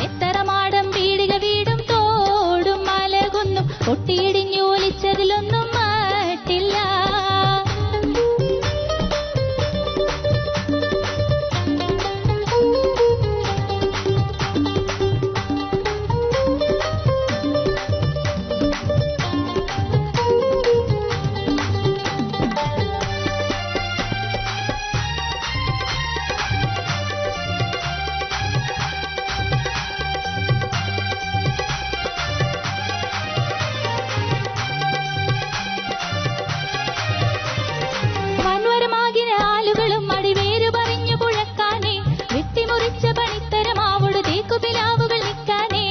എത്ര മാടം പീടിക വീടും തോടും മലകുന്നും പൊട്ടിയിടിഞ്ഞോലിച്ചതിലൊന്നും മാറ്റില്ല. ആലുകളും അടിവേര് പറഞ്ഞു പുഴക്കാനേ, വെട്ടിമുറിച്ച പണിത്തരമാവോട് തേക്കുപിലാവുകൾ നിൽക്കാനേ.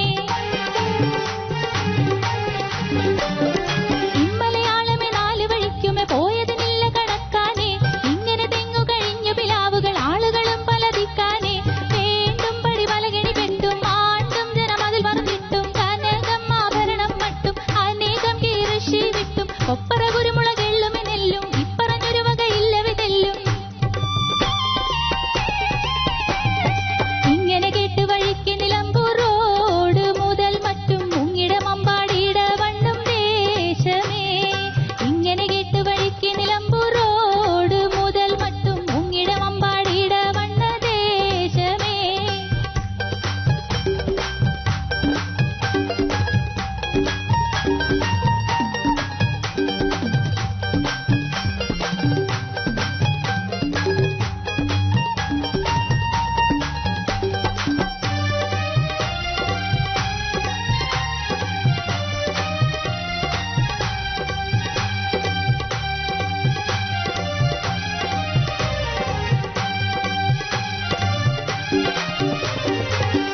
ഇമ്മലയാളമേ നാല് വഴിക്കുമേ പോയതിനില്ല കണക്കാനേ. ഇങ്ങനെ തെങ്ങു കഴിഞ്ഞു പിലാവുകൾ ആളുകളും പലതിക്കാനേ. വീണ്ടും പടി പലകണി പെട്ടും ആണ്ടും ജനമതിൽ മറന്നിട്ടും കനകം ആഭരണം മട്ടും അനേകം കീർഷി വിട്ടും കൊപ്പറ കുരുമുളകെള്ളുമേ നെല്ലും ഇപ്പറഞ്ഞൊരു വകയില്ലവെ തെല്ലും. ഇങ്ങനെ കേട്ട് വഴിക്ക് നിലമ്പൂർ റോഡ് മുതൽ മറ്റും മുങ്ങിട മമ്പാടിയിട വണ്ണും ദേശമേ. ഇങ്ങനെ കേട്ട് വഴിക്ക് നിലമ്പൂർ റോഡ് മുതൽ മറ്റും മുങ്ങിട മമ്പാടിയിട വണ്ണ ദേശമേ.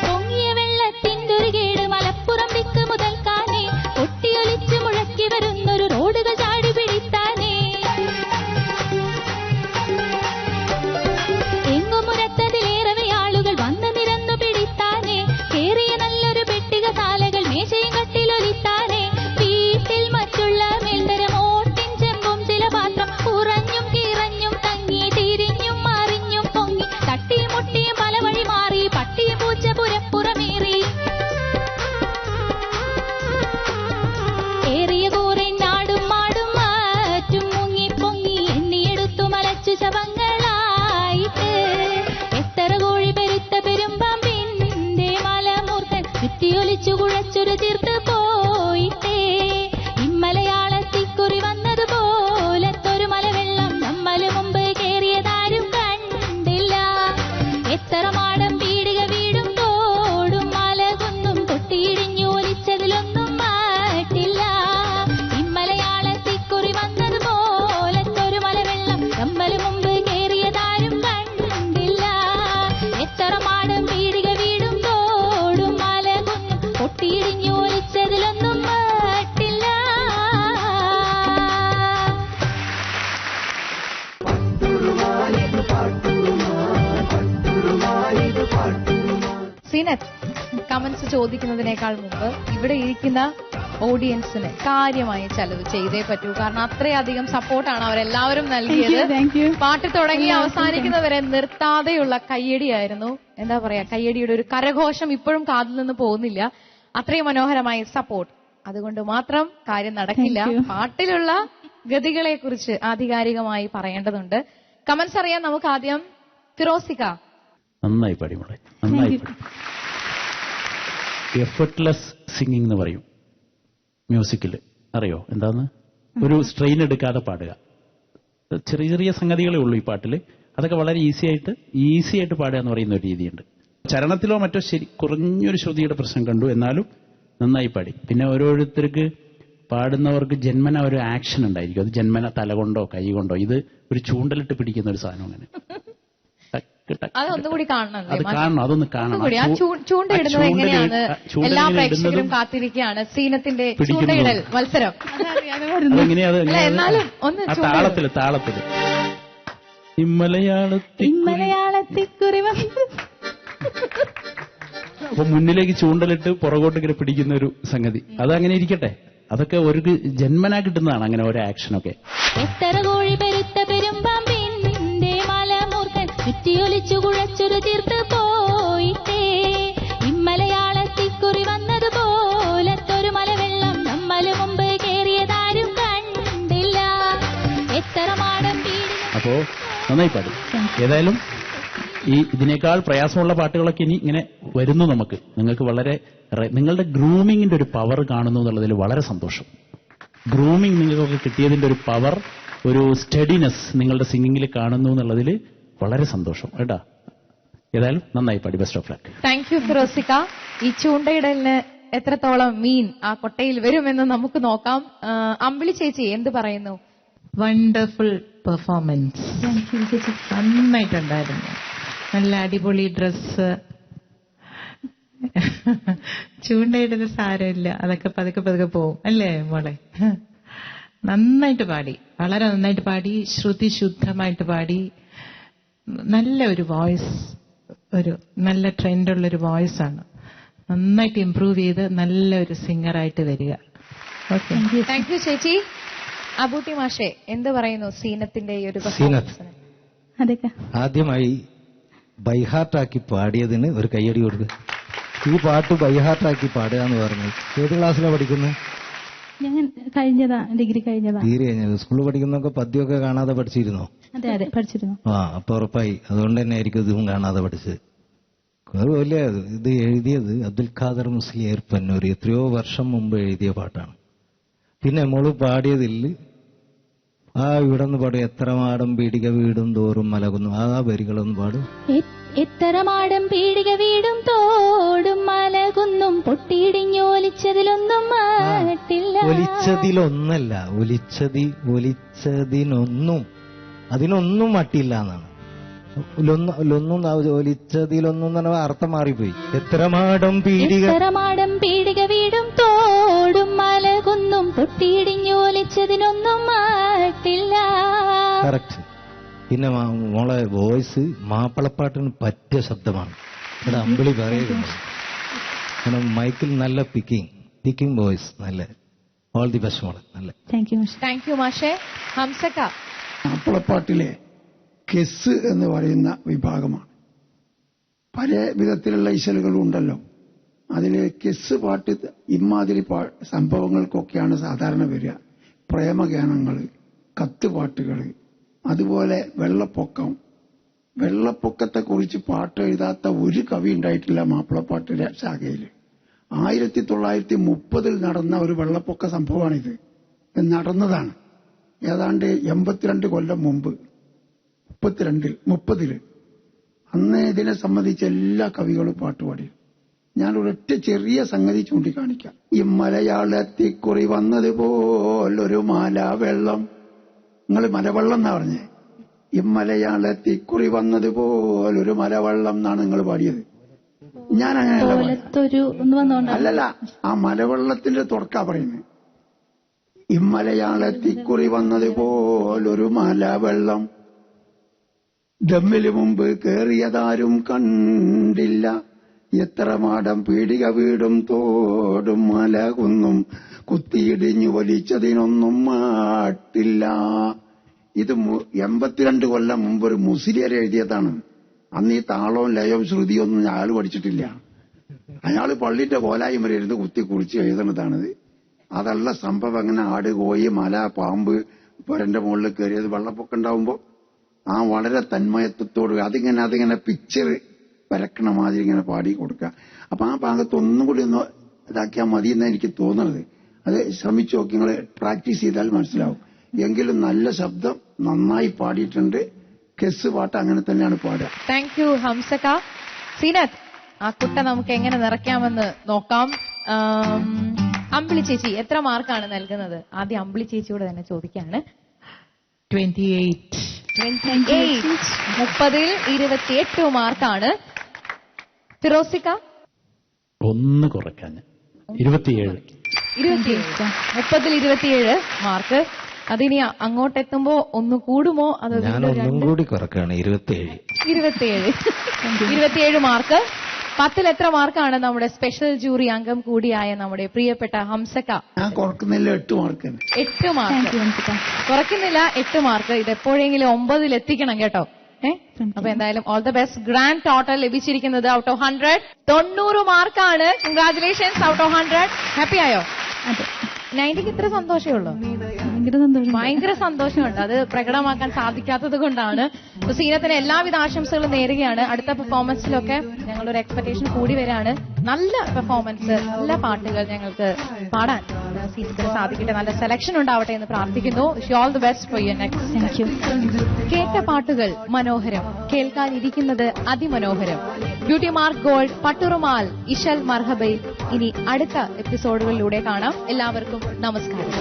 പൊങ്ങിയ വെള്ളത്തിൻ്റെ ഒരു കേട് മലപ്പുറം ദിക്ക് മുതൽ കാനേ. പൊട്ടിയൊലിച്ച് മുഴക്കി വരുന്നൊരു റോഡുകൾ ചാടി പിടിത്താനേ. എങ്ങുമുരത്തതിലേറവെ ആളുകൾ വന്ന് നിരന്നു പിടിത്താനേ. കേറിയ നല്ലൊരു പെട്ടിക സാലകൾ മേശയും കട്ടിലൊലിത്താനേ. വീട്ടിൽ മറ്റുള്ള മേൽത്തരം ഓട്ടിൻ ചെമ്പും ചില പാത്രം ഉറഞ്ഞും കീറഞ്ഞും തങ്ങി തിരിഞ്ഞും മറിഞ്ഞും പൊങ്ങി തട്ടിയും മുട്ടിയും പല വഴി മാറി പട്ടിയും പൂച്ച പുരപ്പുറമേറി. ഏറിയ കൂറിൻ നാടും മാടും മാറ്റും മുങ്ങി പൊങ്ങി എണ്ണിയെടുത്തു മലച്ചു ശവങ്ങളായിട്ട്. എത്ര കോഴി പെരുത്ത പെരുമ്പാമ്പിന്റെ മലമൂർത്തൻ ചുറ്റിയൊലിച്ചു കുഴച്ചൊരു തീർത്ത് പോയിട്ടേ. ഇമ്മലയാളത്തിക്കുറി വന്നതുപോലത്തൊരു മലവെള്ളം നമ്മൾ മുമ്പ് കേറിയതാരും കണ്ടില്ല. എത്ര മാടം പീടിക വീടും തോടും മലകുന്നും പൊട്ടിയിടിഞ്ഞോലിച്ചതിലൊന്നും മാറ്റില്ല. ഇമ്മലയാളത്തിക്കുറി വന്നതുപോലത്തൊരു മലവെള്ളം നമ്മൾ മുമ്പ് കേറിയതാരും കണ്ടില്ല. എത്ര മാടം പീടിക വീടും തോടും മലകുന്നും പൊട്ടിയിടിഞ്ഞോലിച്ചതിലൊന്നും മാറ്റില്ല. സീനത്ത്, കമന്റ് ക്വസ്റ്റ്യൻസ് ചോദിക്കുന്നതിനേക്കാൾ മുമ്പ് ഇവിടെ ഇരിക്കുന്ന ഓഡിയൻസിന് കാര്യമായ ചെലവ് ചെയ്തേ പറ്റൂ. കാരണം അത്രയധികം സപ്പോർട്ടാണ് അവരെല്ലാവരും നൽകിയത്. പാട്ട് തുടങ്ങി അവസാനിക്കുന്നവരെ നിർത്താതെയുള്ള കയ്യടിയായിരുന്നു. എന്താ പറയാ, കയ്യടിയുടെ ഒരു കരഘോഷം ഇപ്പോഴും കാതിൽ നിന്ന് പോകുന്നില്ല. അത്രയും മനോഹരമായ സപ്പോർട്ട്. അതുകൊണ്ട് മാത്രം കാര്യം നടക്കില്ല. പാട്ടിലുള്ള ഗതികളെ കുറിച്ച് ആധികാരികമായി പറയേണ്ടതുണ്ട്. കമന്റ്സ് അറിയാൻ നമുക്ക് ആദ്യം ഫിറോസിക. നന്നായി പാടി മോളെ, നന്നായി പാടി. എഫർട്ട്ലെസ് സിംഗിങ് എന്ന് പറയും മ്യൂസിക്കില്. അറിയോ എന്താന്ന്? ഒരു സ്ട്രെയിൻ എടുക്കാതെ പാടുക. ചെറിയ ചെറിയ സംഗതികളേ ഉള്ളൂ ഈ പാട്ടില്. അതൊക്കെ വളരെ ഈസി ആയിട്ട് പാടുക എന്ന് പറയുന്ന ഒരു രീതിയുണ്ട്. ചരണത്തിലോ മറ്റോ ശരി കുറഞ്ഞൊരു ശ്രുതിയുടെ പ്രശ്നം കണ്ടു, എന്നാലും നന്നായി പാടി. പിന്നെ ഓരോരുത്തർക്ക് പാടുന്നവർക്ക് ജന്മന ഒരു ആക്ഷൻ ഉണ്ടായിരിക്കും. അത് ജന്മന തല കൊണ്ടോ കൈ കൊണ്ടോ. ഇത് ഒരു ചൂണ്ടലിട്ട് പിടിക്കുന്ന ഒരു സാധനം. അങ്ങനെ അതൊന്നുകൂടി കാണണം. അത് കാണണം, അതൊന്ന് കാണണം. ചൂണ്ടയിടുന്നത് എങ്ങനെയാണ് എല്ലാ പ്രേക്ഷകരും കാത്തിരിക്കുകയാണ്. സീനത്തിന്റെ ചൂണ്ടയിടൽ മത്സരം. എന്നാലും ഒന്ന് താളത്തില് മലയാളത്തിക്കുറി അപ്പൊ മുന്നിലേക്ക് ചൂണ്ടലിട്ട് പുറകോട്ട് ഇങ്ങനെ പിടിക്കുന്ന ഒരു സംഗതി. അതങ്ങനെ ഇരിക്കട്ടെ. അതൊക്കെ ഒരു ജന്മനാ കിട്ടുന്നതാണ് അങ്ങനെ ഓരോ ആക്ഷനൊക്കെ. എത്ര കോഴി പെരുത്ത പെരുമ്പാമ്പിന്റെ മലമൂർക്കൻ ചുറ്റിയൊലിച്ചു കുഴച്ചൊരു തീർത്ത് പോയിട്ടേ ഇമ്മലയാളത്തിക്കുറി വന്നതുപോലത്തൊരു മലവെള്ളം നമ്മൾ മുമ്പ് കേറിയതാരും കണ്ടില്ല. എത്ര മാടം അപ്പോ നന്നായി പാടും. ഏതായാലും ഇതിനേക്കാൾ പ്രയാസമുള്ള പാട്ടുകളൊക്കെ ഇനി ഇങ്ങനെ വരുന്നു നമുക്ക്. നിങ്ങൾക്ക് വളരെ നിങ്ങളുടെ ഗ്രൂമിങ്ങിന്റെ ഒരു പവർ കാണുന്നു എന്നുള്ളതിൽ വളരെ സന്തോഷം. ഗ്രൂമിങ് നിങ്ങൾക്കൊക്കെ കിട്ടിയതിന്റെ ഒരു പവർ, ഒരു സ്റ്റഡിനെസ് നിങ്ങളുടെ സിംഗിങ്ങിൽ കാണുന്നു എന്നുള്ളതിൽ വളരെ സന്തോഷം കേട്ടാ. ഏതായാലും നന്നായി പാടി. Best of luck. Thank you ഫിറോസിക. ഈ ചൂണ്ടയിടലിന് എത്രത്തോളം മീൻ ആ കൊട്ടയിൽ വരുമെന്ന് നമുക്ക് നോക്കാം. അമ്പിളി ചേച്ചി എന്ത് പറയുന്നു? വണ്ടർഫുൾ പെർഫോമൻസ്, നന്നായിട്ടുണ്ടായിരുന്നു. നല്ല അടിപൊളി ഡ്രസ്സ്. ചൂണ്ടയിടൽ സാരമില്ല, അതൊക്കെ പതുക്കെ പതുക്കെ പോവും അല്ലേ മോളെ? നന്നായിട്ട് പാടി, വളരെ നന്നായിട്ട് പാടി. ശ്രുതി ശുദ്ധമായിട്ട് പാടി. നല്ല ഒരു വോയിസ്, ഒരു നല്ല ട്രെൻഡുള്ളൊരു വോയിസ് ആണ്. നന്നായിട്ട് ഇംപ്രൂവ് ചെയ്ത് നല്ലൊരു സിംഗറായിട്ട് വരിക. ഓക്കെ, താങ്ക് യു ചേച്ചി. അബൂട്ടി മാഷെ എന്ത് പറയുന്നു സീനത്തിന്റെ ഈ ഒരു ആദ്യമായി ബൈഹാർട്ടാക്കി പാടിയതിന് ഒരു കയ്യടി കൊടുക്കുക. ഈ പാട്ട് ബൈഹാർട്ടാക്കി പാടുക എന്ന് പറഞ്ഞു. ഏത് ക്ലാസ്സിലാണ് പഠിക്കുന്നത്? ഞാൻ ഡിഗ്രി കഴിഞ്ഞതാ. സ്കൂളിൽ പഠിക്കുന്നൊക്കെ പദ്യമൊക്കെ കാണാതെ പഠിച്ചിരുന്നോ? അതെ പഠിച്ചിരുന്നു. അപ്പൊ ഉറപ്പായി. അതുകൊണ്ട് തന്നെ ആയിരിക്കും ഇതും കാണാതെ പഠിച്ചത്. വലിയ ഇത് എഴുതിയത് അബ്ദുൽ ഖാദർ മുസ്ലിയാർ പന്നൂർ എത്രയോ വർഷം മുമ്പ് എഴുതിയ പാട്ടാണ്. പിന്നെ മോള് പാടിയതിൽ ഇവിടെ നിന്ന് പാടും. എത്ര മാടം പീടിക വീടും തോറും മലകുന്നു. ആ വരികളൊന്ന് പാടും. എത്ര മാടം പീടിക വീടും തോടും മലകുന്നും പൊട്ടിയിടിഞ്ഞൊലിച്ചതിലൊന്നും മാറ്റില്ല. ഒലിച്ചതിലൊന്നല്ല, ഒലിച്ചതിനൊന്നും, അതിനൊന്നും മട്ടില്ല എന്നാണ്. ഒലിച്ചതിലൊന്നും എന്ന് പറഞ്ഞാൽ അർത്ഥം മാറിപ്പോയി. എത്ര മാടം പീടിക വീടും തോടും മലകുന്നും പൊട്ടിയിടിഞ്ഞൊലിച്ചതിനൊന്നും മാറ്റില്ല. കറക്റ്റ്. പിന്നെ മോളെ വോയിസ് മാപ്പിളപ്പാട്ടിന് പറ്റിയ ശബ്ദമാണ്. ഇവിടെ അമ്പിളി പറയുന്നത് മൈക്കിൽ നല്ല പിക്കിംഗ് വോയിസ്. നല്ല ഓൾ ദി ബെസ്റ്റ് മോളെ. നല്ല താങ്ക് യു മാഷെ. ഹംസക്ക. മാപ്പിളപ്പാട്ടിലെ കെസ് എന്ന് പറയുന്ന വിഭാഗമാണ്. പല വിധത്തിലുള്ള ഇശലുകളും ഉണ്ടല്ലോ. അതില് കെസ് പാട്ട് ഇമാതിരി സംഭവങ്ങൾക്കൊക്കെയാണ് സാധാരണ വരിക. പ്രേമഗാനങ്ങൾ, കത്തുപാട്ടുകൾ, അതുപോലെ വെള്ളപ്പൊക്കത്തെക്കുറിച്ച് പാട്ട് എഴുതാത്ത ഒരു കവി ഉണ്ടായിട്ടില്ല മാപ്പിളപ്പാട്ടിലെ ശാഖയിൽ. 1930 നടന്ന ഒരു വെള്ളപ്പൊക്ക സംഭവമാണിത്. നടന്നതാണ് ഏതാണ്ട് 82 കൊല്ലം മുമ്പ്. 30 അന്ന് ഇതിനെ സംബന്ധിച്ച് എല്ലാ കവികളും പാട്ടുപാടി. ഞാൻ ഒരൊറ്റ ചെറിയ സംഗതി ചൂണ്ടിക്കാണിക്കാം. ഈ മലയാളത്തിക്കുറി വന്നതുപോലൊരു മലവെള്ളം. നിങ്ങൾ മലവെള്ളം എന്നാ പറഞ്ഞേ. ഈ മലയാളത്തിക്കുറി വന്നതുപോലൊരു മലവെള്ളം എന്നാണ് നിങ്ങൾ പാടിയത്. ഞാൻ അങ്ങനെയല്ല. അല്ലല്ല, ആ മലവെള്ളത്തിന്റെ തുടക്കാ പറയുന്നത്. ഈ മലയാളത്തിക്കുറി വന്നതുപോലൊരു മലവെള്ളം ദമ്മില് മുമ്പ് കേറിയതാരും കണ്ടില്ല. എത്ര മാടം പീടിക വീടും തോടും മലകുന്നും കുത്തിയിടിഞ്ഞു വലിച്ചതിനൊന്നും മാട്ടില്ല. ഇത് 82 കൊല്ലം മുമ്പ് ഒരു മുസ്ലിയർ എഴുതിയതാണ്. അന്ന് ഈ താളവും ലയവും ശ്രുതിയൊന്നും അയാൾ പഠിച്ചിട്ടില്ല. അയാൾ പള്ളിന്റെ കോലായും വരെ ഇരുന്ന് കുത്തി കുറിച്ച് എഴുതുന്നതാണിത്. അതല്ല സംഭവം. അങ്ങനെ ആട്, കോഴി, മല, പാമ്പ് പുരന്റെ മുകളിൽ കയറിയത് വെള്ളപ്പൊക്കം ഉണ്ടാവുമ്പോ വളരെ തന്മയത്വത്തോട് അതിങ്ങനെ പിക്ചർ വരക്കണ മാതിരി ഇങ്ങനെ പാടി കൊടുക്കുക. അപ്പൊ ആ ഭാഗത്ത് ഒന്നും കൂടി ഒന്ന് ഇതാക്കിയാൽ മതി എന്നാണ് എനിക്ക് തോന്നുന്നത്. അത് ശ്രമിച്ചു നോക്കി, നിങ്ങൾ പ്രാക്ടീസ് ചെയ്താൽ മനസ്സിലാവും. എങ്കിലും നല്ല ശബ്ദം, നന്നായി പാടിയിട്ടുണ്ട്. കെസ് പാട്ട് അങ്ങനെ തന്നെയാണ് പാടുക. Thank you ഹംസക. സീനത്ത്, ആ കുട്ട നമുക്ക് എങ്ങനെ നിറയ്ക്കാമെന്ന് നോക്കാം. അമ്പിളി ചേച്ചി എത്ര മാർക്കാണ് നൽകുന്നത്? ആദ്യം അമ്പിളി ചേച്ചിയോട് തന്നെ ചോദിക്കാണ്. 28. 30-ൽ 28 മാർക്കാണ്. ഫിറോസിക്ക? 1 കുറയ്ക്കാൻ 27. 30-ൽ 27 മാർക്ക്. അതിനി അങ്ങോട്ടെത്തുമ്പോ ഒന്ന് കൂടുമോ? അത് ഞാൻ ഒന്നും കൂടി കുറക്കാണ്. 27 മാർക്ക്. 10-ൽ എത്ര മാർക്കാണ് നമ്മുടെ സ്പെഷ്യൽ ജൂറി അംഗം കൂടിയായ നമ്മുടെ പ്രിയപ്പെട്ട ഹംസക്ക? ഞാൻ കുറക്കുന്നില്ല, 8 മാർക്ക്. 8 മാർക്ക് കുറയ്ക്കുന്നില്ല, 8 മാർക്ക്. ഇത് എപ്പോഴെങ്കിലും 9-ൽ എത്തിക്കണം കേട്ടോ. അപ്പൊ എന്തായാലും all the best. Grand total ലഭിച്ചിരിക്കുന്നത് ഔട്ട് ഓഫ് 100 90 മാർക്കാണ്. കൺഗ്രാറ്റുലേഷൻസ്. ഔട്ട് ഓഫ് 100 ഹാപ്പി ആയോ? 90ക്ക് ഇത്ര സന്തോഷമേ ഉള്ളൂ? ഭയങ്കര സന്തോഷമുണ്ട്. അത് പ്രകടമാക്കാൻ സാധിക്കാത്തത് കൊണ്ടാണ്. സീനത്തിന് എല്ലാവിധ ആശംസകളും നേരുകയാണ്. അടുത്ത പെർഫോമൻസിലൊക്കെ ഞങ്ങളൊരു എക്സ്പെക്ടേഷൻ കൂടി വരാണ്. നല്ല പെർഫോമൻസ്, നല്ല പാട്ടുകൾ ഞങ്ങൾക്ക് പാടാൻ സീനത്തിന് സാധിക്കട്ടെ. നല്ല സെലക്ഷൻ ഉണ്ടാവട്ടെ എന്ന് പ്രാർത്ഥിക്കുന്നു. All the best for your next. കേട്ട പാട്ടുകൾ മനോഹരം, കേൾക്കാനിരിക്കുന്നത് അതിമനോഹരം. ബ്യൂട്ടി മാർക്ക് ഗോൾഡ്, പട്ടുറുമാൽ, ഇശൽ മർഹബയിൽ ഇനി അടുത്ത എപ്പിസോഡുകളിലൂടെ കാണാം. എല്ലാവർക്കും നമസ്കാരം.